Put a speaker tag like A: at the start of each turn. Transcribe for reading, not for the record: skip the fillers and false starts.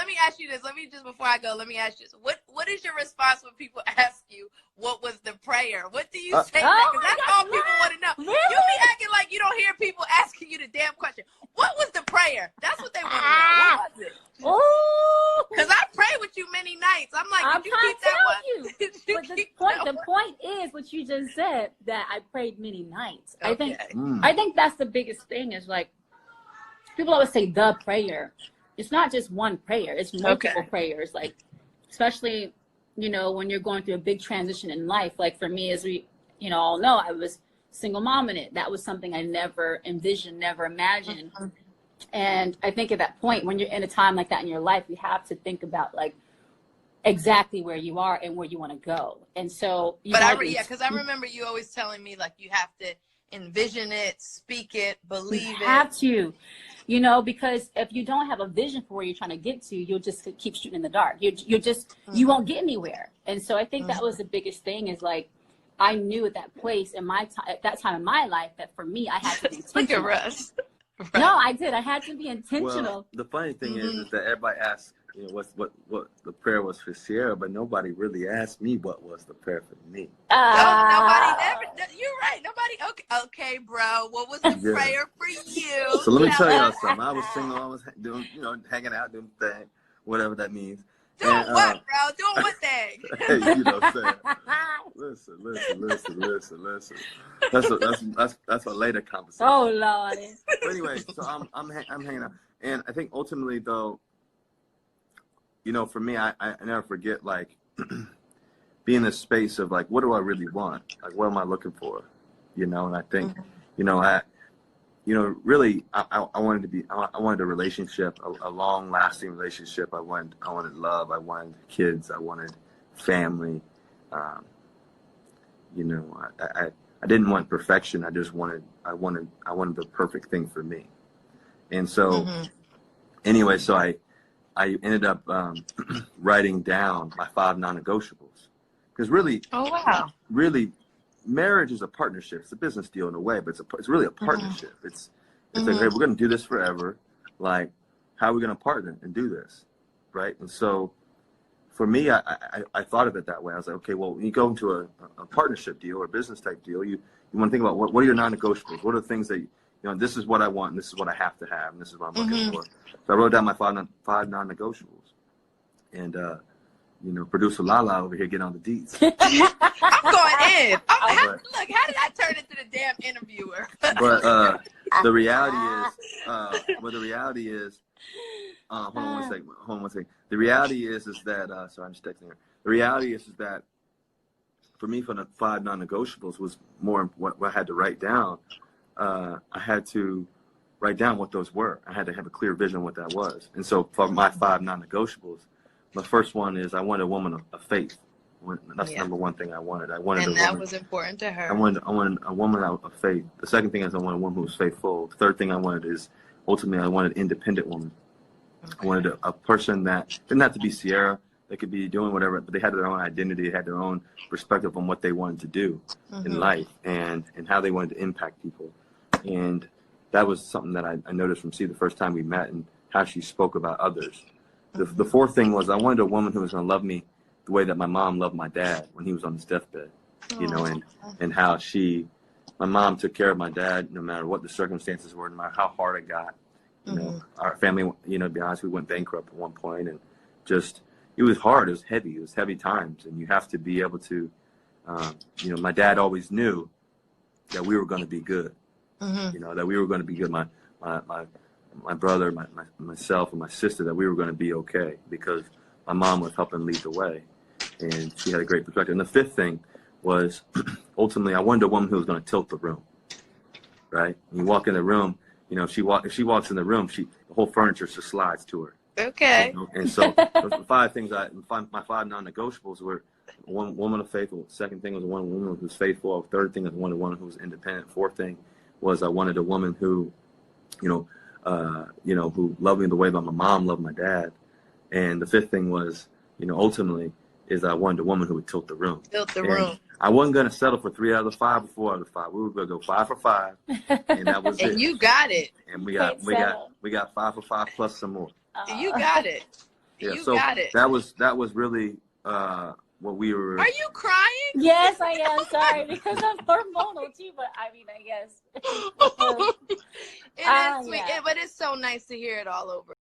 A: let me ask you this. Before I go, let me ask you this. What is your response when people ask you what was the prayer? What do you say? Because that's all people want to know.
B: Really?
A: You be acting like you don't hear people asking you the damn question. What was the prayer? That's what they want to know. What was it? Because I pray with you many nights. I'm like, did you keep that one?
B: But the point is what you just said, that I prayed many nights. Okay. I think that's the biggest thing is like, people always say the prayer. It's not just one prayer. It's multiple prayers. Like, especially, you know, when you're going through a big transition in life. Like for me, as we, you know, all know, I was single mom in it. That was something I never envisioned, never imagined. And I think at that point, when you're in a time like that in your life, you have to think about like exactly where you are and where you want to go. And so,
A: because I remember you always telling me like you have to envision it, speak it, believe it.
B: You have to, you know, because if you don't have a vision for where you're trying to get to, you'll just keep shooting in the dark. You you won't get anywhere. And so I think that was the biggest thing is like, I knew at that place in my time, at that time in my life, that for me, I had to be intentional.
A: Look at Russ.
B: Right. No, I did. I had to be intentional.
C: Well, the funny thing is that everybody asks, you know, what the prayer was for Ciara, but nobody really asked me what was the prayer for me.
A: Nobody never. You're right. Nobody. Okay, bro. What was the prayer for you?
C: So let me tell y'all something. I was single. I was doing, you know, hanging out, doing thing, whatever that means.
A: Doing what, bro? Doing what thing?
C: Hey, you know what I'm saying? Listen. That's a later conversation.
B: Oh Lord.
C: But anyway, so I'm hanging out, and I think ultimately though, you know, for me, I never forget like being in this space of like, what do I really want? Like, what am I looking for? You know, and I think, you know, really, I wanted a relationship, a long-lasting relationship. I wanted love. I wanted kids. I wanted family. You know, I didn't want perfection. I wanted the perfect thing for me. And so, anyway, so I ended up writing down my 5 non-negotiables, because really, really, marriage is a partnership. It's a business deal in a way, but it's really a partnership. It's like, hey, we're going to do this forever. Like, how are we going to partner and do this, right? And so, for me, I thought of it that way. I was like, okay, well, when you go into a partnership deal or a business type deal, you want to think about what are your non-negotiables? What are the things that, you know, this is what I want, and this is what I have to have, and this is what I'm looking for. So I wrote down my 5 non-negotiables. And, you know, producer Lala over here getting on the deets.
A: I'm going in. Look, how did I turn into the damn interviewer?
C: But the reality is, hold on one second. The reality is that, sorry, I'm just texting her. The reality is that for me, for the 5 non-negotiables was more what I had to write down. I had to write down what those were. I had to have a clear vision of what that was. And so for my 5 non-negotiables, the first one is I wanted a woman of faith. That's the number one thing I wanted.
A: And that was important to her.
C: I wanted a woman of faith. The second thing is I wanted a woman who was faithful. The third thing I wanted is ultimately I wanted an independent woman. I wanted a person that didn't have to be Ciara. They could be doing whatever, but they had their own identity. They had their own perspective on what they wanted to do in life and how they wanted to impact people. And that was something that I noticed from the first time we met and how she spoke about others. The fourth thing was I wanted a woman who was going to love me the way that my mom loved my dad when he was on his deathbed, you know, and how my mom took care of my dad no matter what the circumstances were, no matter how hard it got. You know, our family, you know, to be honest, we went bankrupt at one point, and just, it was hard. It was heavy times. And you have to be able to, you know, my dad always knew that we were going to be good, you know, that we were going to be good. My brother, myself, and my sister, that we were going to be okay because my mom was helping lead the way, and she had a great perspective. And the fifth thing was, ultimately, I wanted a woman who was going to tilt the room, right? When you walk in the room, you know, if she walks in the room, the whole furniture just slides to her.
A: Okay.
C: You know? And so those are 5 things. My 5 non-negotiables were one woman of faith. Second thing was one woman who was faithful. Third thing was one woman who was independent. Fourth thing was I wanted a woman who, who loved me the way that my mom loved my dad. And the fifth thing was, you know, ultimately, is I wanted a woman who would tilt the room. I wasn't going to settle for 3 out of 5 or 4 out of 5. We were going to go 5 for 5, and that was it.
A: And you got it.
C: And we got 5 for 5 plus some more.
A: You got it.
C: Yeah,
A: you
C: so
A: got it.
C: That was really what we were.
A: Are you crying?
B: Yes, I am. Sorry, because I'm hormonal too. But I mean, I guess
A: It is sweet, but it's so nice to hear it all over.